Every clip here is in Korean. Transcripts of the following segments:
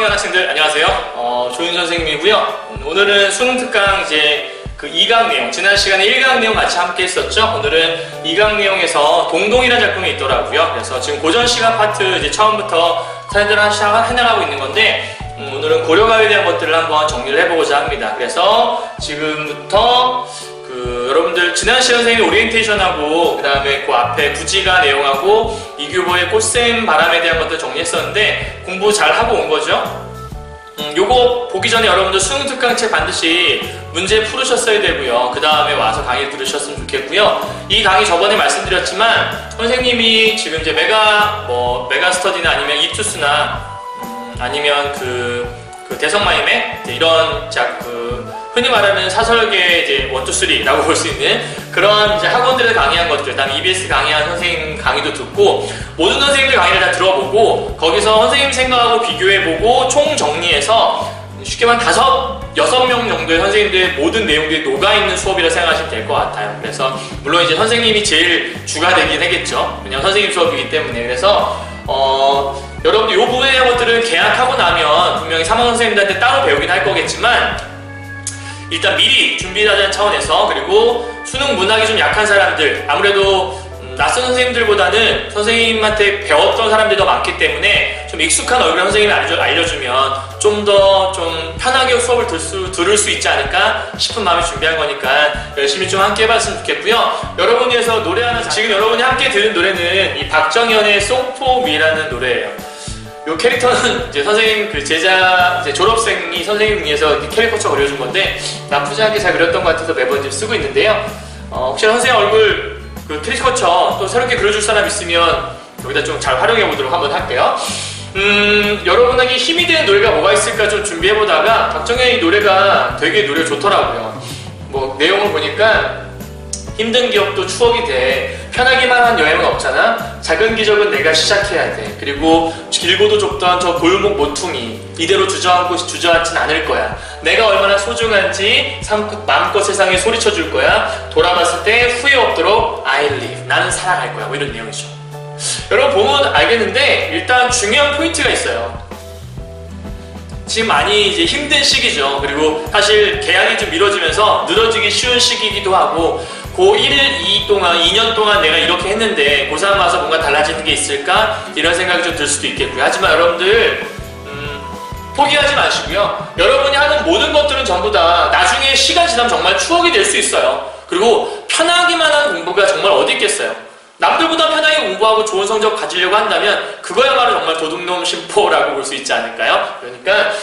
3학년 학생들 안녕하세요. 조윤 선생님이고요. 오늘은 수능 특강 이제 그 2강 내용, 지난 시간에 1강 내용 같이 함께 했었죠. 오늘은 2강 내용에서 동동이라는 작품이 있더라고요. 그래서 지금 고전 시간 파트 이제 처음부터 사연들을 해나가고 있는 건데 오늘은 고려가요에 대한 것들을 한번 정리를 해보고자 합니다. 그래서 지금부터 여러분들 지난 시간 선생님이 오리엔테이션하고 그 다음에 그 앞에 부지가 내용하고 이규보의 꽃샘 바람에 대한 것들 정리했었는데 공부 잘 하고 온 거죠? 요거 보기 전에 여러분들 수능 특강책 반드시 문제 풀으셨어야 되고요. 그 다음에 와서 강의 들으셨으면 좋겠고요. 이 강의 저번에 말씀드렸지만 선생님이 지금 이제 메가스터디나 아니면 이투스나 아니면 그 대성마임에 이런 흔히 말하는 사설계 이제 1, 2, 3라고 볼 수 있는 그런 이제 학원들을 강의한 것들, 그다음에 EBS 강의한 선생님 강의도 듣고 모든 선생님들 강의를 다 들어보고 거기서 선생님 생각하고 비교해보고 총 정리해서 쉽게 말하면 5, 6명 정도의 선생님들의 모든 내용들이 녹아있는 수업이라 생각하시면 될 것 같아요. 그래서 물론 이제 선생님이 제일 주가 되긴 하겠죠. 왜냐면 선생님 수업이기 때문에. 그래서 여러분들 이 부분에 대한 것들은 계약하고 나면 분명히 3학년 선생님들한테 따로 배우긴 할 거겠지만 일단 미리 준비하자는 차원에서, 그리고 수능 문학이 좀 약한 사람들, 아무래도 낯선 선생님들보다는 선생님한테 배웠던 사람들이 더 많기 때문에 좀 익숙한 얼굴 선생님이 알려주면 좀 더 좀 편하게 수업을 들을 수 있지 않을까 싶은 마음에 준비한 거니까 열심히 좀 함께 해봤으면 좋겠고요. 여러분이 위해서 노래 하나, 지금 여러분이 함께 들은 노래는 이 박정현의 Song for Me라는 노래예요. 요 캐릭터는 이제 선생님 이제 졸업생이 선생님 위해서 캐릭터처럼 그려준 건데 나쁘지 않게 잘 그렸던 것 같아서 매번 이제 쓰고 있는데요. 혹시나 선생님 얼굴 캐릭터처 또 새롭게 그려줄 사람 있으면 여기다 좀 잘 활용해 보도록 한번 할게요. 여러분에게 힘이 되는 노래가 뭐가 있을까 좀 준비해보다가 박정현의 노래가 되게 노래 좋더라고요. 내용을 보니까 힘든 기억도 추억이 돼. 편하기만 한 여행은 없잖아. 작은 기적은 내가 시작해야 돼. 그리고 길고도 좁던 저 골목 모퉁이 이대로 주저앉진 않을 거야. 내가 얼마나 소중한지 마음껏 세상에 소리쳐 줄 거야. 돌아봤을 때 후회 없도록 I live. 나는 살아갈 거야. 이런 내용이죠. 여러분 보면 알겠는데 일단 중요한 포인트가 있어요. 지금 많이 이제 힘든 시기죠. 그리고 사실 계약이 좀 미뤄지면서 늘어지기 쉬운 시기이기도 하고 고1, 2년 동안 내가 이렇게 했는데 고3 와서 뭔가 달라지는 게 있을까? 이런 생각이 좀 들 수도 있겠고요. 하지만 여러분들 포기하지 마시고요. 여러분이 하는 모든 것들은 전부 다 나중에 시간 지나면 정말 추억이 될 수 있어요. 그리고 편하기만 한 공부가 정말 어디 있겠어요. 남들보다 편하게 공부하고 좋은 성적 가지려고 한다면 그거야말로 정말 도둑놈 심포라고 볼 수 있지 않을까요? 그러니까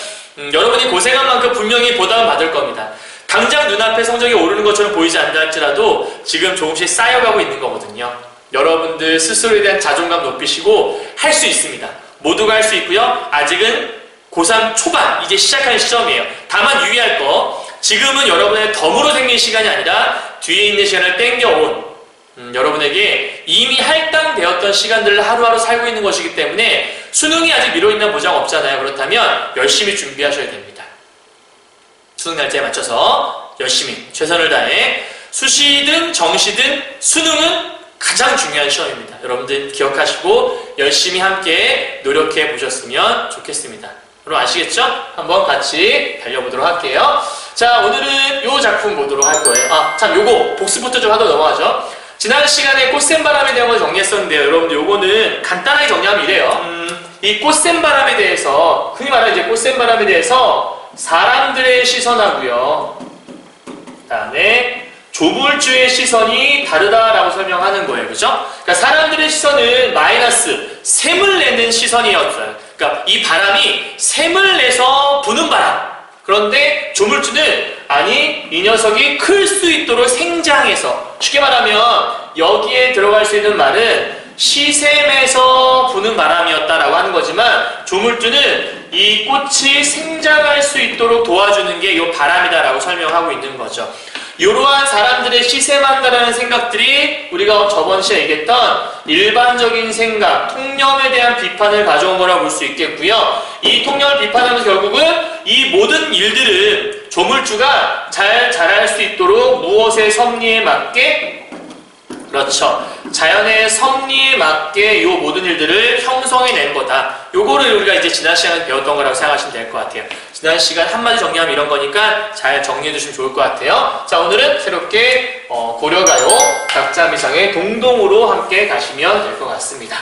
여러분이 고생한 만큼 분명히 보답은 받을 겁니다. 당장 눈앞에 성적이 오르는 것처럼 보이지 않다 할지라도 지금 조금씩 쌓여가고 있는 거거든요. 여러분들 스스로에 대한 자존감 높이시고 할 수 있습니다. 모두가 할 수 있고요. 아직은 고3 초반 이제 시작하는 시점이에요. 다만 유의할 거, 지금은 여러분의 덤으로 생긴 시간이 아니라 뒤에 있는 시간을 땡겨온 여러분에게 이미 할당되었던 시간들을 하루하루 살고 있는 것이기 때문에 수능이 아직 미뤄있는 보장 없잖아요. 그렇다면 열심히 준비하셔야 됩니다. 수능 날짜에 맞춰서 열심히 최선을 다해 수시든 정시든 수능은 가장 중요한 시험입니다. 여러분들 기억하시고 열심히 함께 노력해 보셨으면 좋겠습니다. 여러분 아시겠죠? 한번 같이 달려보도록 할게요. 자, 오늘은 요 작품 보도록 할 거예요. 참 요거 복습부터 좀 하다 넘어가죠. 지난 시간에 꽃샘바람에 대한 걸 정리했었는데요. 여러분들 요거는 간단하게 정리하면 이래요. 이 꽃샘바람에 대해서 흔히 말하는 이제 꽃샘바람에 대해서 사람들의 시선하고요. 그 다음에 조물주의 시선이 다르다라고 설명하는 거예요. 그죠? 그러니까 사람들의 시선은 마이너스, 샘을 내는 시선이었어요. 그러니까 이 바람이 샘을 내서 부는 바람. 그런데 조물주는 아니, 이 녀석이 클 수 있도록 생장해서, 쉽게 말하면 여기에 들어갈 수 있는 말은 시샘에서 부는 바람이었다라고 하는 거지만 조물주는 이 꽃이 생장할 수 있도록 도와주는 게 이 바람이다라고 설명하고 있는 거죠. 이러한 사람들의 시샘한다라는 생각들이 우리가 저번 시간에 얘기했던 일반적인 생각, 통념에 대한 비판을 가져온 거라고 볼 수 있겠고요. 이 통념을 비판하면서 결국은 이 모든 일들은 조물주가 잘 자랄 수 있도록 무엇의 섭리에 맞게, 그렇죠, 자연의 섭리에 맞게 이 모든 일들을 형성해낸 거다. 요거를 우리가 이제 지난 시간에 배웠던 거라고 생각하시면 될 것 같아요. 지난 시간 한마디 정리하면 이런 거니까 잘 정리해 주시면 좋을 것 같아요. 자, 오늘은 새롭게 고려가요 닭자미상의 동동으로 함께 가시면 될 것 같습니다.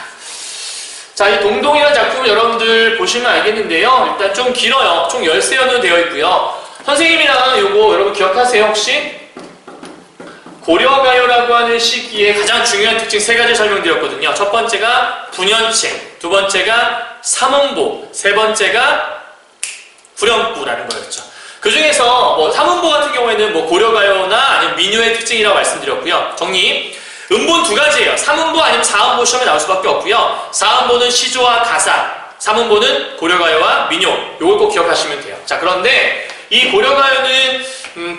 자, 이 동동이라는 작품을 여러분들 보시면 알겠는데요. 일단 좀 길어요. 총 13연으로 되어 있고요. 선생님이랑 요거 여러분 기억하세요, 혹시? 고려가요라고 하는 시기에 가장 중요한 특징 3가지 설명드렸거든요. 첫 번째가 분연체, 두 번째가 삼음보, 세 번째가 후렴구라는 거였죠. 그 중에서 뭐 삼음보 같은 경우에는 뭐 고려가요나 아니면 민요의 특징이라고 말씀드렸고요. 정리. 음보는 2가지예요. 삼음보 아니면 사음보 시험에 나올 수밖에 없고요. 사음보는 시조와 가사, 삼음보는 고려가요와 민요. 요걸 꼭 기억하시면 돼요. 자, 그런데 이 고려가요는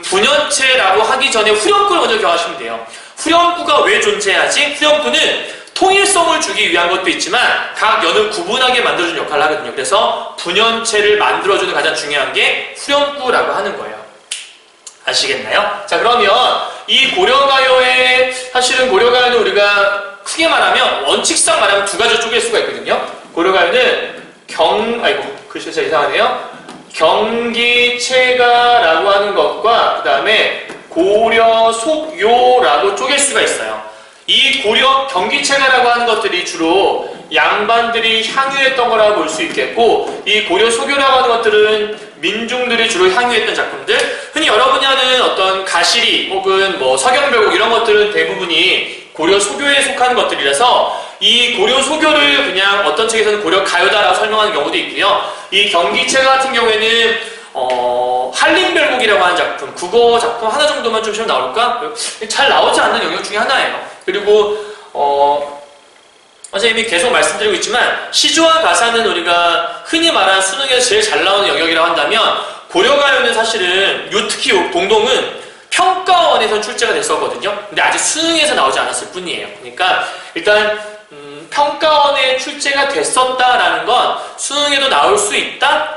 분연체라고 하기 전에 후렴구를 먼저 기억하시면 돼요. 후렴구가 왜 존재하지? 후렴구는 통일성을 주기 위한 것도 있지만 각 연을 구분하게 만들어주는 역할을 하거든요. 그래서 분연체를 만들어주는 가장 중요한 게 후렴구라고 하는 거예요. 아시겠나요? 자, 그러면 이 고려가요의 사실은 고려가요는 우리가 크게 말하면 원칙상 말하면 2가지로 쪼갤 수가 있거든요. 고려가요는 글씨가 이상하네요. 경기체가라고 하는 것과 그 다음에 고려 속요라고 쪼갤 수가 있어요. 이 경기체가라고 하는 것들이 주로 양반들이 향유했던 거라고 볼 수 있겠고, 이 고려 속요라고 하는 것들은 민중들이 주로 향유했던 작품들, 흔히 여러분이 하는 어떤 가시리 혹은 뭐 서경별곡 이런 것들은 대부분이 고려 소교에 속하는 것들이라서 이 고려 소교를 그냥 어떤 책에서는 고려 가요다라고 설명하는 경우도 있고요. 이 경기체가 같은 경우에는 한림별곡이라고 하는 작품, 국어 작품 하나 정도만 좀 시험 나올까? 잘 나오지 않는 영역 중에 하나예요. 그리고 선생님이 계속 말씀드리고 있지만 시조와 가사는 우리가 흔히 말하는 수능에서 제일 잘 나오는 영역이라고 한다면 고려가요는 사실은 특히 동동은 평가원에서 출제가 됐었거든요. 근데 아직 수능에서 나오지 않았을 뿐이에요. 그러니까 일단 평가원에 출제가 됐었다라는 건 수능에도 나올 수 있다?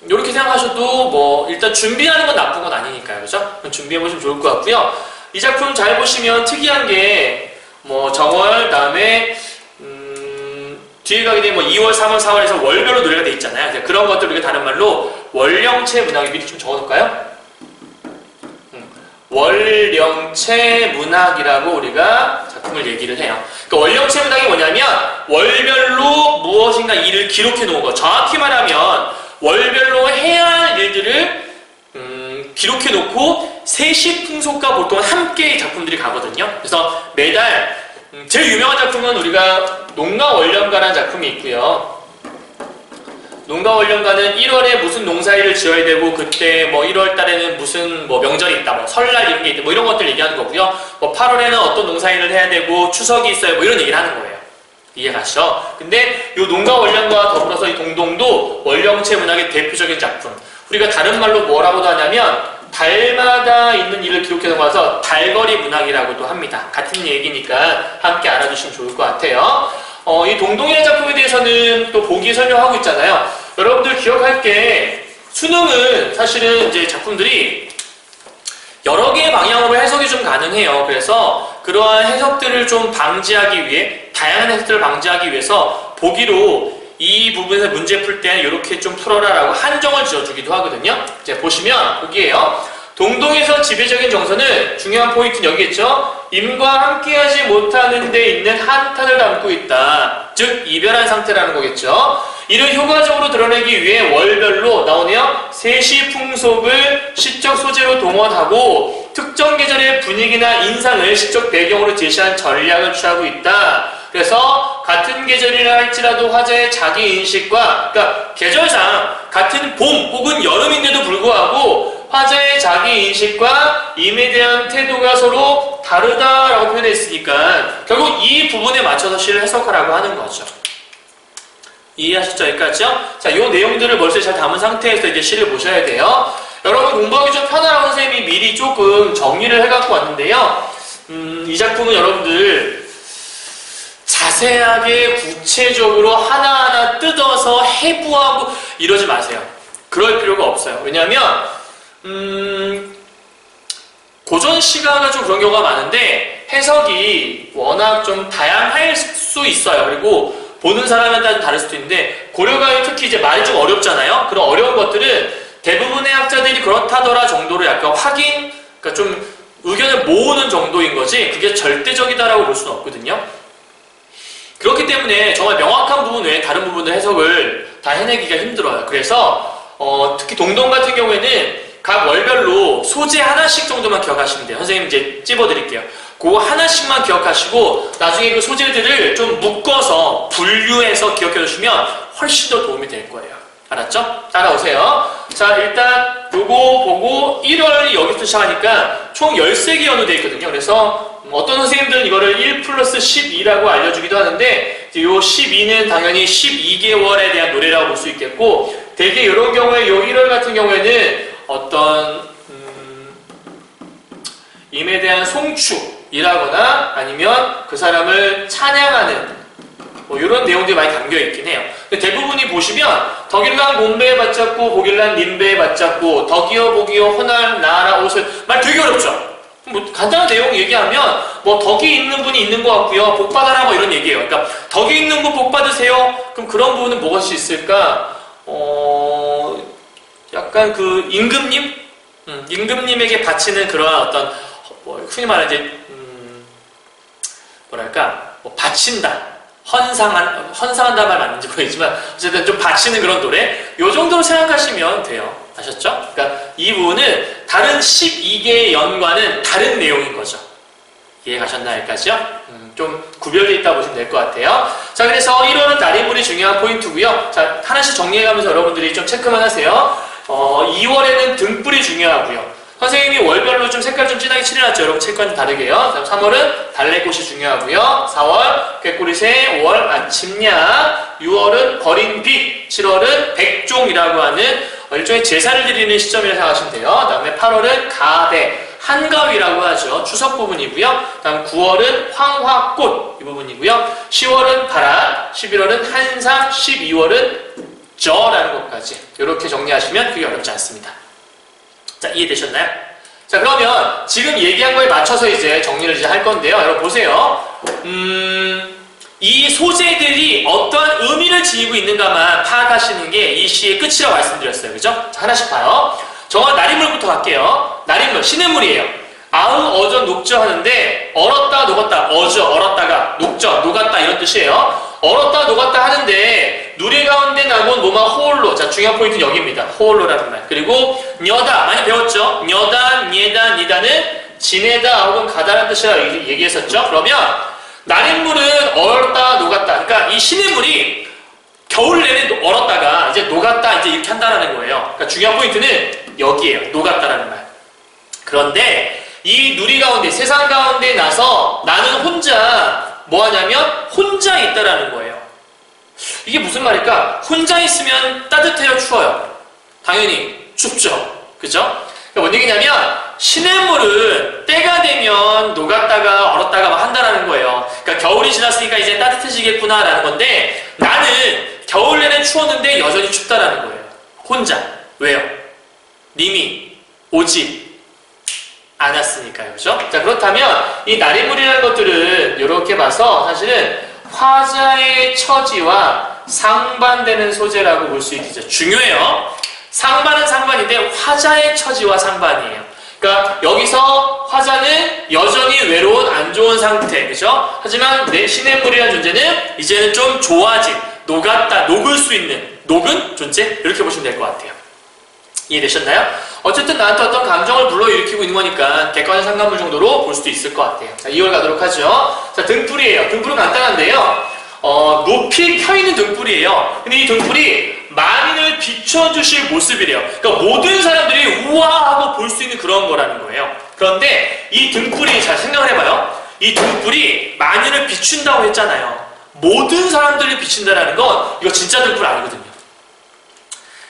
이렇게 생각하셔도 뭐 일단 준비하는 건 나쁜 건 아니니까요. 그죠? 준비해보시면 좋을 것 같고요. 이 작품 잘 보시면 특이한 게 뭐 정월, 다음에 뒤에 가게 되면 뭐 2월, 3월, 4월에서 월별로 노래가 돼 있잖아요. 그런 것들 우리가 다른 말로 월령체 문학에 미리 좀 적어놓을까요? 월령체 문학이라고 우리가 작품을 얘기를 해요. 그러니까 월령체 문학이 뭐냐면 월별로 무엇인가 일을 기록해 놓은 거. 정확히 말하면 월별로 해야 할 일들을 기록해 놓고 세시풍속과 보통 함께 작품들이 가거든요. 그래서 매달 제일 유명한 작품은 우리가 농가월령가라는 작품이 있고요. 농가월령가는 1월에 무슨 농사일을 지어야 되고 그때 뭐 1월 달에는 무슨 뭐 명절이 있다, 뭐 설날 이런 게 있다, 뭐 이런 것들 얘기하는 거고요. 뭐 8월에는 어떤 농사일을 해야 되고 추석이 있어요, 뭐 이런 얘기를 하는 거예요. 이해가시죠? 근데 이 농가월령과 더불어서 이 동동도 월령체 문학의 대표적인 작품. 우리가 다른 말로 뭐라고도 하냐면 달마다 있는 일을 기록해 놓아서 달거리 문학이라고도 합니다. 같은 얘기니까 함께 알아두시면 좋을 것 같아요. 이 동동이라는 작품에 대해서는 또 보기에 설명하고 있잖아요. 여러분들 기억할 게 수능은 사실은 이제 작품들이 여러 개의 방향으로 해석이 좀 가능해요. 그래서 그러한 해석들을 좀 방지하기 위해, 다양한 해석들을 방지하기 위해서 보기로 이 부분에서 문제 풀 때는 이렇게 좀 풀어라 라고 한정을 지어주기도 하거든요. 이제 보시면 보기에요. 동동에서 지배적인 정서는 중요한 포인트는 여기겠죠. 임과 함께하지 못하는 데 있는 한탄을 담고 있다. 즉 이별한 상태라는 거겠죠. 이를 효과적으로 드러내기 위해 월별로 나오네요. 세시풍속을 시적 소재로 동원하고 특정 계절의 분위기나 인상을 시적 배경으로 제시한 전략을 취하고 있다. 그래서 같은 계절이라 할지라도 화자의 자기인식과, 그러니까 계절상 같은 봄 혹은 여름인데도 불구하고 화자의 자기인식과 임에 대한 태도가 서로 다르다라고 표현했으니까 결국 이 부분에 맞춰서 시를 해석하라고 하는 거죠. 이해하셨죠? 여기까지요? 자, 이 내용들을 머릿속에 잘 담은 상태에서 이제 시를 보셔야 돼요. 여러분 공부하기 좀 편하라고 선생님이 미리 조금 정리를 해갖고 왔는데요. 이 작품은 여러분들 자세하게 구체적으로 하나하나 뜯어서 해부하고 이러지 마세요. 그럴 필요가 없어요. 왜냐하면 고전 시가가 좀 그런 경우가 많은데 해석이 워낙 좀 다양할 수 있어요. 그리고 보는 사람에 따라 다를 수도 있는데 고려가요 특히 이제 말이 좀 어렵잖아요. 그런 어려운 것들은 대부분의 학자들이 그렇다더라 정도로 약간 그러니까 좀 의견을 모으는 정도인 거지 그게 절대적이다라고 볼 수는 없거든요. 그렇기 때문에 정말 명확한 부분 외에 다른 부분의 해석을 다 해내기가 힘들어요. 그래서 특히 동동 같은 경우에는 각 월별로 소재 하나씩 정도만 기억하시면 돼요. 선생님 이제 찝어드릴게요. 그거 하나씩만 기억하시고 나중에 그 소재들을 좀 묶어서 분류해서 기억해 두시면 훨씬 더 도움이 될 거예요. 알았죠? 따라오세요. 자, 일단 요거 보고 1월이 여기부터 시작하니까 총 13개 연도되어 있거든요. 그래서 어떤 선생님들은 이거를 1 플러스 12라고 알려주기도 하는데 요 12는 당연히 12개월에 대한 노래라고 볼 수 있겠고 대개 이런 경우에 요 1월 같은 경우에는 어떤 임에 대한 송축이라거나 아니면 그 사람을 찬양하는 뭐 이런 내용들이 많이 담겨있긴 해요. 근데 대부분이 보시면 덕일란 곰배에 받잡고 보길란 님배에 받잡고 덕이여 복이여 호날 나라 옷을 말 되게 어렵죠? 뭐 간단한 내용 얘기하면 뭐 덕이 있는 분이 있는 것 같고요. 복 받아라 뭐 이런 얘기예요. 그러니까 덕이 있는 분 복 받으세요. 그럼 그런 부분은 무엇이 있을까? 약간 그 임금님? 임금님에게 바치는 그러한 어떤 뭐 흔히 말하는 이제 뭐랄까 뭐 바친다. 헌상한다 말 맞는지 모르겠지만 어쨌든 좀 바치는 그런 노래 요 정도로 생각하시면 돼요. 아셨죠? 그러니까 이 부분은 다른 12개의 연과는 다른 내용인 거죠. 이해 가셨나요? 여기까지요? 좀 구별되어 있다 보시면 될 것 같아요. 자, 그래서 1월은 날인물이 중요한 포인트고요. 자, 하나씩 정리해가면서 여러분들이 좀 체크만 하세요. 2월에는 등불이 중요하고요. 선생님이 월별로 좀 색깔 좀 진하게 칠해놨죠. 여러분 체크가 좀 다르게요. 3월은 달래꽃이 중요하고요. 4월 꾀꼬리새, 5월 아침야, 6월은 버린 빛, 7월은 백종이라고 하는 일종의 제사를 드리는 시점이라고 생각하시면 돼요. 그 다음에 8월은 가대, 한가위라고 하죠. 추석 부분이고요. 다음 9월은 황화꽃 이 부분이고요. 10월은 바라, 11월은 한상, 12월은 저라는 것까지 이렇게 정리하시면 그게 어렵지 않습니다. 자, 이해되셨나요? 자, 그러면 지금 얘기한 거에 맞춰서 이제 정리를 이제 할 건데요. 여러분 보세요. 이 소재들이 어떠한 의미를 지니고 있는가만 파악하시는 게 이 시의 끝이라고 말씀드렸어요. 그죠? 자, 하나씩 봐요. 정말 날인물부터 갈게요. 날인물, 시냇물이에요. 아으, 어저, 녹저 하는데 얼었다, 녹았다, 어저, 얼었다가 녹저, 녹았다 이런 뜻이에요. 얼었다, 녹았다 하는데 누리 가운데 남은 뭐마 호올로. 자, 중요한 포인트는 여기입니다. 호올로라는 말. 그리고 녀다, 많이 배웠죠? 녀다, 니다, 니다는 지내다 혹은 가다라는 뜻이라고 얘기했었죠? 그러면 날인물은 얼었다, 녹았다. 그러니까 이 시냇물이 겨울 내내 얼었다가 이제 녹았다 이제 이렇게 한다는 거예요. 그러니까 중요한 포인트는 여기에요. 녹았다라는 말. 그런데 이 누리 가운데, 세상 가운데 나서 나는 혼자 뭐 하냐면 혼자 있다라는 거예요. 이게 무슨 말일까? 혼자 있으면 따뜻해요, 추워요? 당연히 춥죠. 그죠? 그러니까 뭔 얘기냐면 시냇물은 때가 되면 녹았다가 얼었다가 막 한다라는 거예요. 그러니까 겨울이 지났으니까 이제 따뜻해지겠구나라는 건데 나는 겨울 내내 추웠는데 여전히 춥다라는 거예요. 혼자. 왜요? 님이 오지 않았으니까요. 그죠? 자, 그렇다면 이 날인물이라는 것들은 이렇게 봐서 사실은 화자의 처지와 상반되는 소재라고 볼 수 있겠죠. 중요해요. 상반은 상반인데 화자의 처지와 상반이에요. 그러니까 여기서 화자는 여전히 외로운 안 좋은 상태, 그죠? 하지만 내 시냇물이라는 존재는 이제는 좀 좋아진, 녹았다, 녹을 수 있는, 녹은 존재? 이렇게 보시면 될 것 같아요. 이해되셨나요? 어쨌든 나한테 어떤 감정을 불러일으키고 있는 거니까 객관적 상관물 정도로 볼 수도 있을 것 같아요. 자, 2월 가도록 하죠. 자, 등불이에요. 등불은 간단한데요. 높이 펴있는 등불이에요. 근데 이 등불이 만인을 비춰주실 모습이래요. 그러니까 모든 사람들이 우와 하고 볼 수 있는 그런 거라는 거예요. 그런데 이 등불이, 잘 생각을 해봐요. 이 등불이 만인을 비춘다고 했잖아요. 모든 사람들을 비춘다는 건 이거 진짜 등불 아니거든요.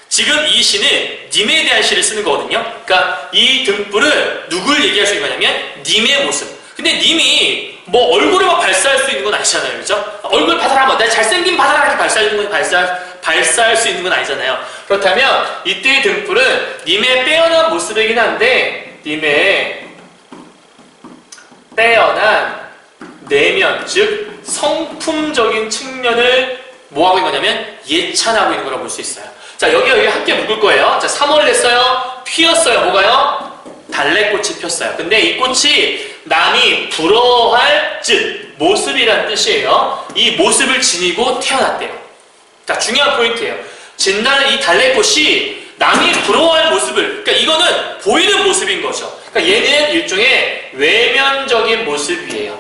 지금 이 시는 님에 대한 시를 쓰는 거거든요. 그러니까 이 등불은 누굴 얘기할 수 있는 거냐면 님의 모습. 근데 님이 뭐 얼굴을 막 발사할 수 있는 건 아니잖아요. 그죠? 얼굴 발사하면 내가 잘생긴 바다라 이렇게 발사할 수 있는 건 아니잖아요. 그렇다면 이때의 등불은 님의 빼어난 모습이긴 한데 님의 빼어난 내면, 즉 성품적인 측면을 뭐하고 있는 거냐면 예찬하고 있는 거라고 볼 수 있어요. 자, 여기 함께 묶을 거예요. 자, 3월을 냈어요. 피었어요. 뭐가요? 달래꽃이 폈어요. 근데 이 꽃이 남이 부러워할 즉 모습이란 뜻이에요. 이 모습을 지니고 태어났대요. 자, 중요한 포인트예요. 이 달래꽃이 남이 부러워할 모습을, 그러니까 이거는 보이는 모습인 거죠. 그러니까 얘는 일종의 외면적인 모습이에요.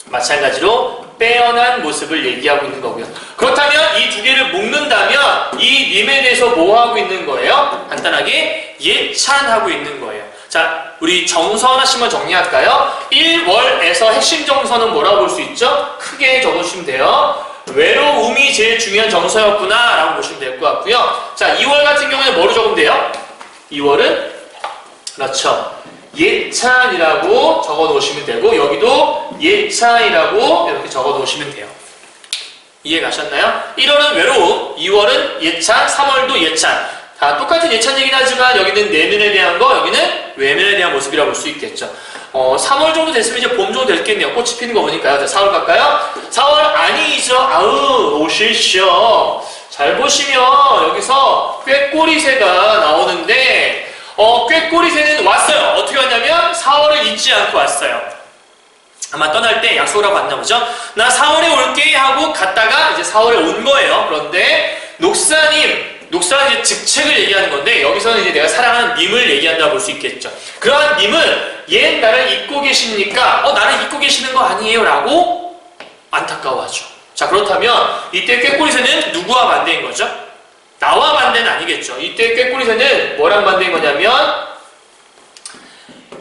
마찬가지로 빼어난 모습을 얘기하고 있는 거고요. 그렇다면 이 두 개를 묶는다면 이 님에 대해서 뭐 하고 있는 거예요? 간단하게 예찬하고 있는 거예요. 자, 우리 정서 하나씩만 정리할까요? 1월에서 핵심 정서는 뭐라고 볼 수 있죠? 크게 적어주시면 돼요. 외로움이 제일 중요한 정서였구나 라고 보시면 될 것 같고요. 자, 2월 같은 경우에는 뭐로 적으면 돼요? 2월은 그렇죠, 예찬이라고 적어 놓으시면 되고, 여기도 예찬이라고 이렇게 적어 놓으시면 돼요. 이해 가셨나요? 1월은 외로움, 2월은 예찬, 3월도 예찬. 다 똑같은 예찬이긴 하지만 여기는 내면에 대한 거, 여기는 외면에 대한 모습이라고 볼 수 있겠죠. 3월 정도 됐으면 이제 봄 정도 됐겠네요. 꽃이 피는 거 보니까요. 자, 4월 갈까요? 4월 아니죠. 아우, 오시쇼. 잘 보시면 여기서 꾀꼬리새가 나오는데, 꾀꼬리새는 왔어요. 어떻게 왔냐면 4월을 잊지 않고 왔어요. 아마 떠날 때 약속을 하고 왔나 보죠. 나 4월에 올게 하고 갔다가 이제 4월에 온 거예요. 그런데 녹사는 이제 직책을 얘기하는 건데, 여기서는 이제 내가 사랑하는 님을 얘기한다고 볼 수 있겠죠. 그러한 님은 얘 나를 잊고 계십니까? 나를 잊고 계시는 거 아니에요? 라고 안타까워하죠. 자, 그렇다면 이때 꾀꼬리새는 누구와 반대인 거죠? 나와 반대는 아니겠죠. 이때 꾀꼬리새는 뭐랑 반대인 거냐면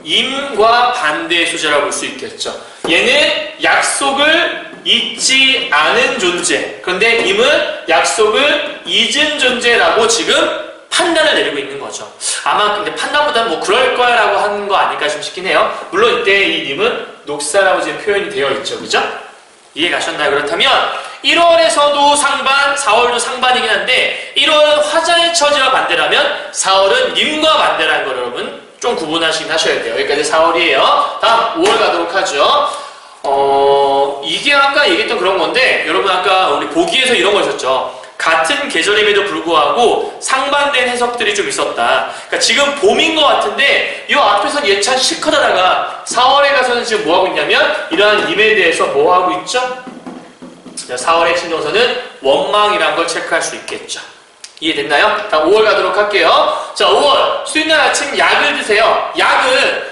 임과 반대의 소재라고 볼 수 있겠죠. 얘는 약속을 잊지 않은 존재, 그런데 임은 약속을 잊은 존재라고 지금 판단을 내리고 있는 거죠. 아마 근데 판단보다는 뭐 그럴 거야 라고 하는 거 아닐까 싶긴 해요. 물론 이때 이 님은 녹사라고 지금 표현이 되어 있죠. 그죠? 이해 가셨나요? 그렇다면 1월에서도 상반, 4월도 상반이긴 한데 1월은 화자의 처지와 반대라면 4월은 님과 반대라는 걸 여러분 좀 구분하시긴 하셔야 돼요. 여기까지 4월이에요. 다음 5월 가도록 하죠. 이게 아까 얘기했던 그런 건데, 여러분 아까 우리 보기에서 이런 거 있었죠. 같은 계절임에도 불구하고 상반된 해석들이 좀 있었다. 그러니까 지금 봄인 것 같은데 이 앞에서 예찬 실컷 하다가 4월에 가서는 지금 뭐 하고 있냐면 이러한 님에 대해서 뭐 하고 있죠? 4월의 핵심 정서는 원망이라는 걸 체크할 수 있겠죠. 이해됐나요? 다음 5월 가도록 할게요. 자, 5월 수요일날 아침 약을 드세요. 약은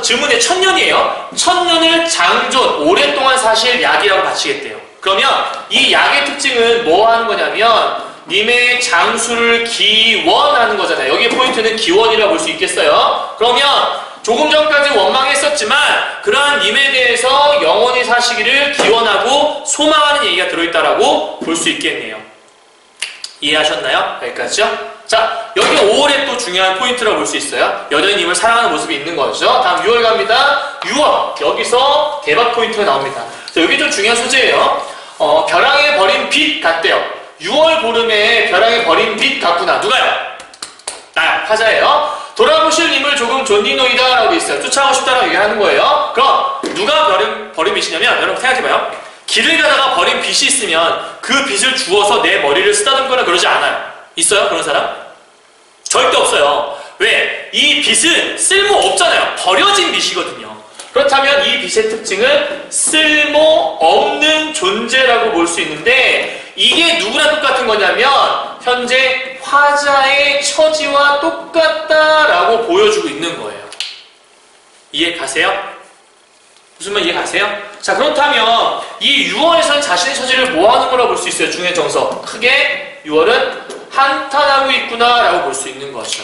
주문의 천년이에요. 천년을 장존, 오랫동안 사실 약이라고 바치겠대요. 그러면 이 약의 특징은 뭐 하는 거냐면 님의 장수를 기원하는 거잖아요. 여기에 포인트는 기원이라고 볼 수 있겠어요. 그러면 조금 전까지 원망했었지만 그러한 님에 대해서 영원히 사시기를 기원하고 소망하는 얘기가 들어있다라고 볼 수 있겠네요. 이해하셨나요? 여기까지요? 자, 여기 5월에 또 중요한 포인트라고 볼 수 있어요. 여전히 님을 사랑하는 모습이 있는 거죠. 다음 6월 갑니다. 6월, 여기서 대박 포인트가 나옵니다. 자, 여기 좀 중요한 소재예요. 벼랑에 버린 빛 같대요. 6월 보름에 벼랑에 버린 빛 같구나. 누가요? 나요. 화자예요. 돌아보실 님을 조금 존니노이다 라고 돼 있어요. 쫓아가고 싶다라고 얘기하는 거예요. 그럼 누가 버린 빛이냐면, 여러분 생각해봐요. 길을 가다가 버린 빛이 있으면 그 빛을 주워서 내 머리를 쓰다듬거나 그러지 않아요. 있어요? 그런 사람? 절대 없어요. 왜? 이 빛은 쓸모없잖아요. 버려진 빛이거든요. 그렇다면 이 빛의 특징은 쓸모없는 존재라고 볼 수 있는데, 이게 누구랑 똑같은 거냐면 현재 화자의 처지와 똑같다라고 보여주고 있는 거예요. 이해 가세요? 무슨 말 이해 가세요? 자, 그렇다면 이 6월에서는 자신의 처지를 뭐 하는 거라고 볼 수 있어요? 중요한 정서. 크게 6월은 한탄하고 있구나 라고 볼 수 있는 거죠.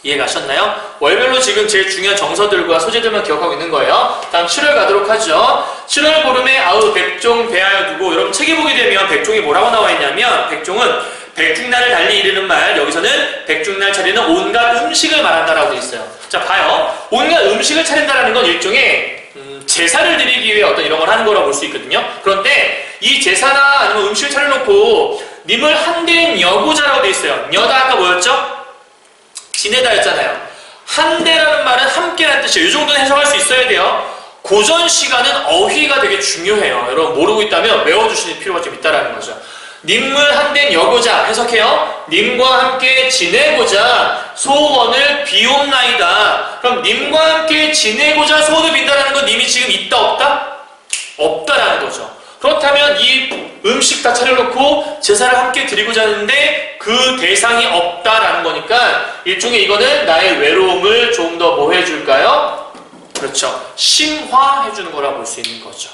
이해 가셨나요? 월별로 지금 제일 중요한 정서들과 소재들만 기억하고 있는 거예요. 다음 7월 가도록 하죠. 7월 보름에 아우 백종 배하여 두고, 여러분 책에 보게 되면 백종이 뭐라고 나와 있냐면, 백종은 백중날을 달리 이르는 말, 여기서는 백중날 차리는 온갖 음식을 말한다라고 되어 있어요. 자, 봐요. 온갖 음식을 차린다라는 건 일종의 제사를 드리기 위해 어떤 이런 걸 하는 거라고 볼 수 있거든요. 그런데 이 제사나 아니면 음식을 차려놓고 님을 한대인 여고자라고 되어 있어요. 여다 아까 뭐였죠? 지내다였잖아요. 한대라는 말은 함께라는 뜻이에요. 이 정도는 해석할 수 있어야 돼요. 고전 시가는 어휘가 되게 중요해요. 여러분 모르고 있다면 외워주실 필요가 좀 있다라는 거죠. 님을 한댄 여고자 해석해요. 님과 함께 지내고자 소원을 비옵나이다. 그럼 님과 함께 지내고자 소원을 빈다는 건 님이 지금 있다 없다? 없다라는 거죠. 그렇다면 이 음식 다 차려놓고 제사를 함께 드리고자 하는데 그 대상이 없다라는 거니까 일종의 이거는 나의 외로움을 좀 더 뭐 해줄까요? 그렇죠. 심화해주는 거라고 볼 수 있는 거죠.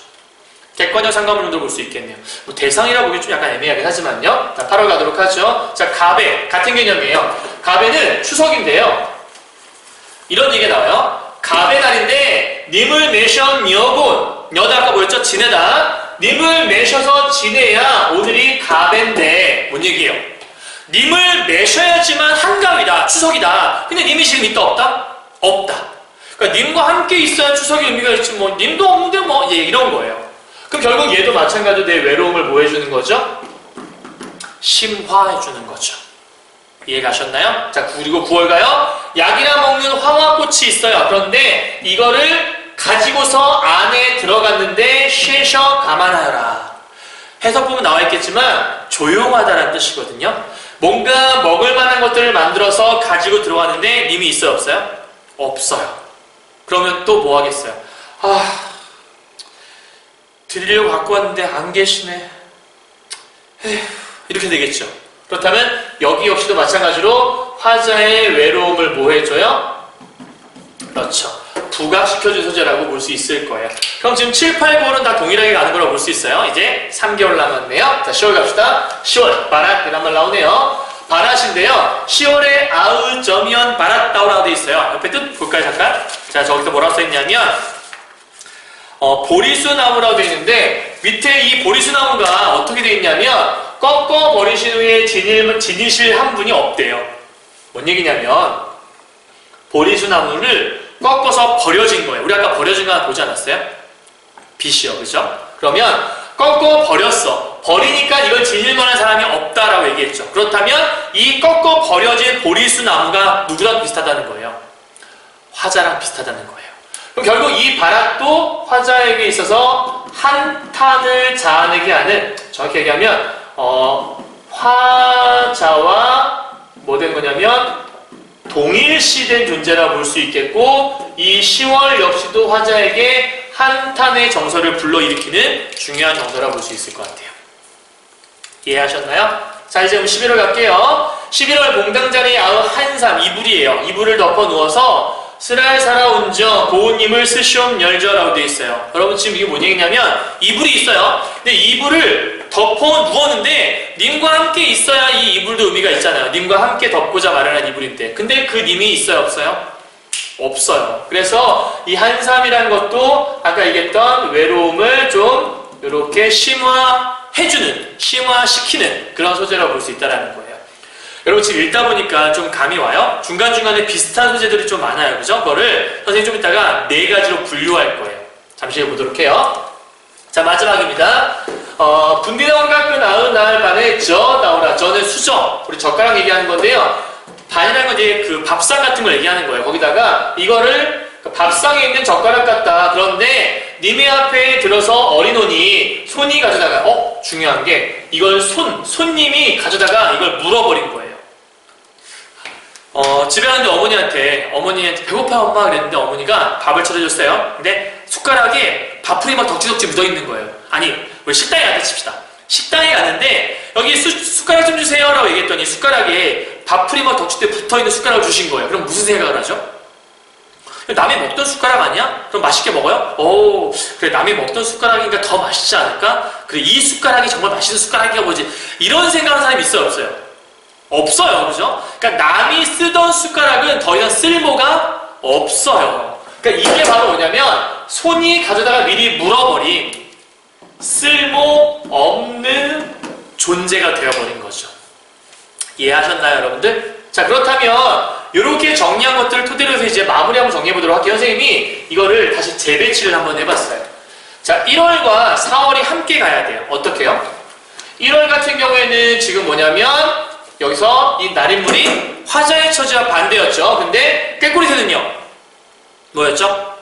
객관적 상관문으로 볼 수 있겠네요. 뭐 대상이라고 보기 좀 약간 애매하긴 하지만요. 자, 8월 가도록 하죠. 자, 가배. 같은 개념이에요. 가배는 추석인데요. 이런 얘기가 나와요. 가배 날인데 님을 매션 여곤. 여다 아까 뭐였죠? 지내다. 님을 매셔서 지내야 오늘이 가배인데 뭔 얘기예요? 님을 매셔야지만 한가위다. 추석이다. 근데 님이 지금 있다 없다? 없다. 그러니까 님과 함께 있어야 추석의 의미가 있지 뭐 님도 없는데 뭐 예, 이런 거예요. 그럼 결국 얘도 마찬가지로 내 외로움을 뭐 해주는 거죠? 심화해주는 거죠. 이해가셨나요? 자, 그리고 9월 가요. 약이나 먹는 황화꽃이 있어요. 그런데 이거를 가지고서 안에 들어갔는데 쉐셔 감안하여라. 해석 보면 나와 있겠지만 조용하다라는 뜻이거든요. 뭔가 먹을 만한 것들을 만들어서 가지고 들어왔는데 님이 있어요 없어요? 없어요. 그러면 또 뭐 하겠어요? 아, 드리려고 갖고 왔는데 안 계시네. 에휴, 이렇게 되겠죠. 그렇다면 여기 역시도 마찬가지로 화자의 외로움을 뭐 해줘요? 그렇죠. 부각시켜준 소재라고 볼 수 있을 거예요. 그럼 지금 7, 8, 9월은 다 동일하게 가는 거라고 볼 수 있어요. 이제 3개월 남았네요. 자, 10월 갑시다. 10월, 바랏, 이란 말 나오네요. 바랏인데요. 10월에 아으저미언 바랏 나오라고 되어 있어요. 옆에 뜻 볼까요, 잠깐? 자, 저기서 뭐라고 써있냐면, 보리수 나무라고 되어 있는데, 밑에 이 보리수 나무가 어떻게 되어 있냐면, 꺾어 버리신 후에 지니실 한 분이 없대요. 뭔 얘기냐면, 보리수 나무를 꺾어서 버려진 거예요. 우리 아까 버려진 거 하나 보지 않았어요? 빛이요, 그죠? 그러면, 꺾어 버렸어. 버리니까 이걸 지닐 만한 사람이 없다라고 얘기했죠. 그렇다면 이 꺾어 버려진 보리수 나무가 누구랑 비슷하다는 거예요? 화자랑 비슷하다는 거예요. 그럼 결국 이 바랏도 화자에게 있어서 한탄을 자아내게 하는, 정확히 얘기하면 화자와 뭐 된 거냐면 동일시된 존재라고 볼 수 있겠고, 이 10월 역시도 화자에게 한탄의 정서를 불러일으키는 중요한 정서라고 볼 수 있을 것 같아요. 이해하셨나요? 자, 이제 11월 갈게요. 11월 봉당자리 아우 한삼 이불이에요. 이불을 덮어 누워서 쓰랄 살아온저 고운님을 스시옴 열저라고 되어 있어요. 여러분 지금 이게 뭔 얘기냐면 이불이 있어요. 근데 이불을 덮어 누웠는데 님과 함께 있어야 이 이불도 의미가 있잖아요. 님과 함께 덮고자 마련한 이불인데, 근데 그 님이 있어요 없어요? 없어요. 그래서 이 한삼이라는 것도 아까 얘기했던 외로움을 좀 이렇게 심화해주는, 심화시키는 그런 소재라고 볼 수 있다는 거예요. 여러분 지금 읽다 보니까 좀 감이 와요? 중간중간에 비슷한 소재들이 좀 많아요. 그죠? 그거를 선생님이 좀 이따가 4가지로 분류할 거예요. 잠시 후에 보도록 해요. 자, 마지막입니다. 분디나온 깎은 아흔 나을 반에 저 나오라. 저는 수저. 우리 젓가락 얘기하는 건데요. 반이라는 건 이제 그 밥상 같은 걸 얘기하는 거예요. 거기다가 이거를 밥상에 있는 젓가락 같다. 그런데 님의 앞에 들어서 어린혼이 손이 가져다가 중요한 게 이걸 손님이 가져다가 이걸 물어버린 거예요. 집에 갔는데 어머니한테 배고파 엄마 그랬는데 어머니가 밥을 차려줬어요. 근데 숟가락에 밥풀이 막 덕지덕지 묻어있는 거예요. 아니, 왜 식당에 갔다 칩시다. 식당에 갔는데 여기 숟가락 좀 주세요 라고 얘기했더니 숟가락에 밥풀이 막 덕지덕지 붙어있는 숟가락을 주신 거예요. 그럼 무슨 생각을 하죠? 남이 먹던 숟가락 아니야? 그럼 맛있게 먹어요? 오, 그래 남이 먹던 숟가락이니까 더 맛있지 않을까? 그래 이 숟가락이 정말 맛있는 숟가락이가 뭐지? 이런 생각하는 사람이 있어요 없어요? 없어요, 그죠? 그러니까 남이 쓰던 숟가락은 더 이상 쓸모가 없어요. 그러니까 이게 바로 뭐냐면 손이 가져다가 미리 물어버린 쓸모없는 존재가 되어버린 거죠. 이해하셨나요, 여러분들? 자, 그렇다면 이렇게 정리한 것들을 토대로 해서 이제 마무리 한번 정리해보도록 할게요. 선생님이 이거를 다시 재배치를 한번 해봤어요. 자, 1월과 4월이 함께 가야 돼요. 어떻게요? 1월 같은 경우에는 지금 뭐냐면 여기서 이 날인물이 화자의 처지와 반대였죠. 근데 꾀꼬리새는요 뭐였죠?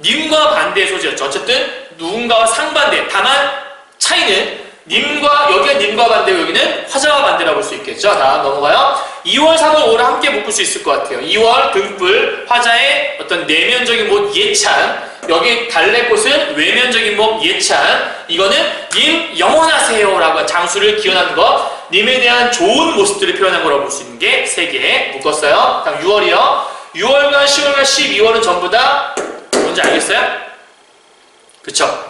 님과 반대의 소재였죠. 어쨌든 누군가와 상반대. 다만 차이는 님과 여기가 님과 반대고 여기는 화자와 반대라고 볼 수 있겠죠. 다음 넘어가요. 2월, 3월, 5월 함께 묶을 수 있을 것 같아요. 2월 등불, 화자의 어떤 내면적인 못 예찬. 여기 달래꽃은 외면적인 못 예찬. 이거는 님 영원하세요라고 장수를 기원하는 것. 님에 대한 좋은 모습들을 표현한 거라고 볼 수 있는 게 3개 묶었어요. 다음 6월이요. 6월과 10월과 12월은 전부 다 뭔지 알겠어요? 그쵸?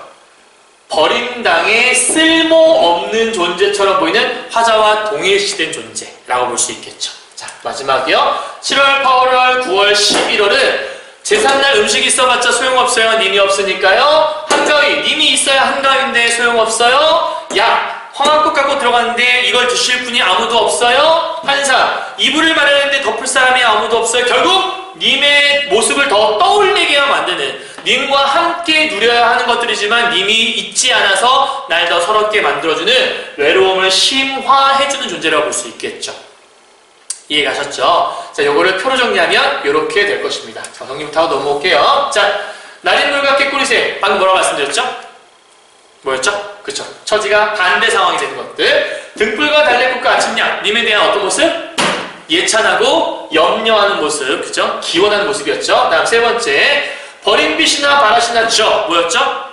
버림당해 쓸모없는 존재처럼 보이는 화자와 동일시된 존재라고 볼 수 있겠죠. 자, 마지막이요. 7월, 8월, 9월, 11월은 제3날 음식 있어봤자 소용없어요. 님이 없으니까요. 한가위, 님이 있어야 한가위인데 소용없어요. 약, 황합꽃 갖고 들어갔는데 이걸 드실 분이 아무도 없어요. 한상, 이불을 마련했는데 덮을 사람이 아무도 없어요. 결국 님의 모습을 더 떠올리게만 만드는, 님과 함께 누려야 하는 것들이지만 님이 있지 않아서 날 더 서럽게 만들어주는 외로움을 심화해주는 존재라고 볼 수 있겠죠. 이해가셨죠? 자, 요거를 표로 정리하면 이렇게 될 것입니다. 자, 정리부터 하고 넘어올게요. 자, 날인물과 깨꼬리새. 방금 뭐라고 말씀드렸죠? 뭐였죠? 그쵸. 처지가 반대 상황이 되는 것들. 등불과 달래꽃과 아침양. 님에 대한 어떤 모습? 예찬하고 염려하는 모습. 그쵸? 기원하는 모습이었죠. 다음 세 번째. 버림빛이나 바라시나 저. 뭐였죠?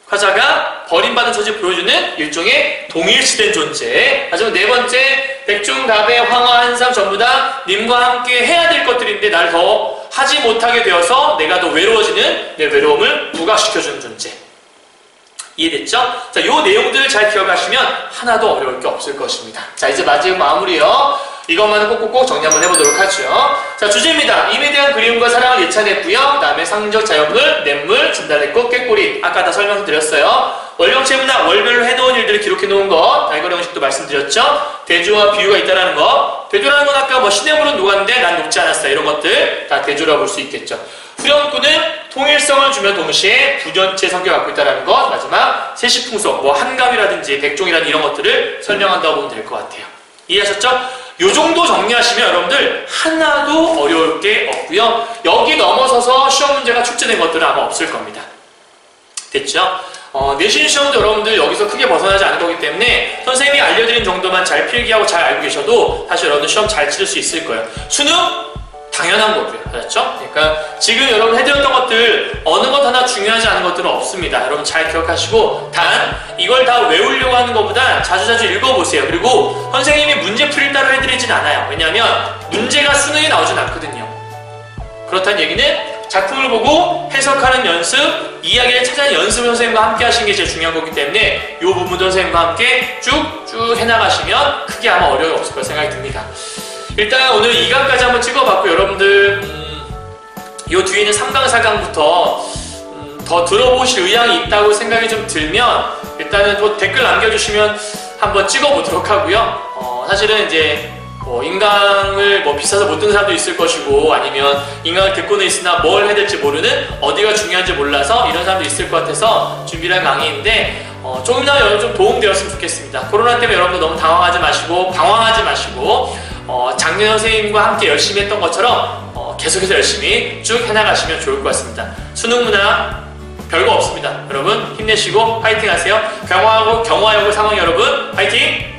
화자가 버림받은 처지를 보여주는 일종의 동일시된 존재. 하지만 네 번째. 백중갑의 황화 한삼 전부 다 님과 함께 해야 될 것들인데 날 더 하지 못하게 되어서 내가 더 외로워지는 내 외로움을 부각시켜주는 존재. 이해됐죠? 자, 요 내용들을 잘 기억하시면 하나도 어려울 게 없을 것입니다. 자, 이제 마지막 마무리요. 이것만은 꼭꼭꼭 정리 한번 해보도록 하죠. 자, 주제입니다. 임에 대한 그리움과 사랑을 예찬했고요. 다음에 상징적 자연물, 냇물, 진달래꽃, 꾀꼬리. 아까 다 설명드렸어요. 원령체 문학, 월별로 해놓은 일들을 기록해놓은 것. 달거리 형식도 말씀드렸죠. 대조와 비유가 있다는 것. 대조라는 건 아까 뭐 시냇물은 녹았는데 난 녹지 않았어. 이런 것들 다 대조라고 볼 수 있겠죠. 후렴구는 통일성을 주며 동시에 부전체 성격을 갖고 있다는 것. 마지막 세시풍속, 뭐 한감이라든지 백종이라든지 이런 것들을 설명한다고 보면 될 것 같아요. 이해하셨죠? 요 정도 정리하시면 여러분들 하나도 어려울 게 없고요. 여기 넘어서서 시험 문제가 출제된 것들은 아마 없을 겁니다. 됐죠? 내신 시험도 여러분들 여기서 크게 벗어나지 않을 거기 때문에 선생님이 알려드린 정도만 잘 필기하고 잘 알고 계셔도 사실 여러분들 시험 잘 치를 수 있을 거예요. 수능? 당연한 거고요. 그렇죠? 그러니까 지금 여러분 해드렸던 것들 어느 것 하나 중요하지 않은 것들은 없습니다. 여러분 잘 기억하시고 단 이걸 다 외우려고 하는 것보다 자주자주 읽어보세요. 그리고 선생님이 문제풀이를 따로 해드리진 않아요. 왜냐하면 문제가 수능에 나오진 않거든요. 그렇다는 얘기는 작품을 보고 해석하는 연습, 이야기를 찾아내는 연습을 선생님과 함께 하시는 게 제일 중요한 거기 때문에 이 부분도 선생님과 함께 쭉쭉 해나가시면 크게 아마 어려움이 없을 거라 생각이 듭니다. 일단 오늘 2강까지 한번 찍어봤고 여러분들 요 뒤에는 3강, 4강부터 더 들어보실 의향이 있다고 생각이 좀 들면 일단은 또 댓글 남겨주시면 한번 찍어보도록 하고요. 사실은 이제 인강을 뭐 비싸서 못 듣는 사람도 있을 것이고 아니면 인강을 듣고는 있으나 뭘 해야 될지 모르는 어디가 중요한지 몰라서 이런 사람도 있을 것 같아서 준비를 한 강의인데 조금이나마 여러분 좀 도움되었으면 좋겠습니다. 코로나 때문에 여러분들 너무 당황하지 마시고 방황하지 마시고 작년 선생님과 함께 열심히 했던 것처럼 계속해서 열심히 쭉 해나가시면 좋을 것 같습니다. 수능 문화 별거 없습니다. 여러분 힘내시고 파이팅 하세요. 경화여고 상황 여러분 파이팅!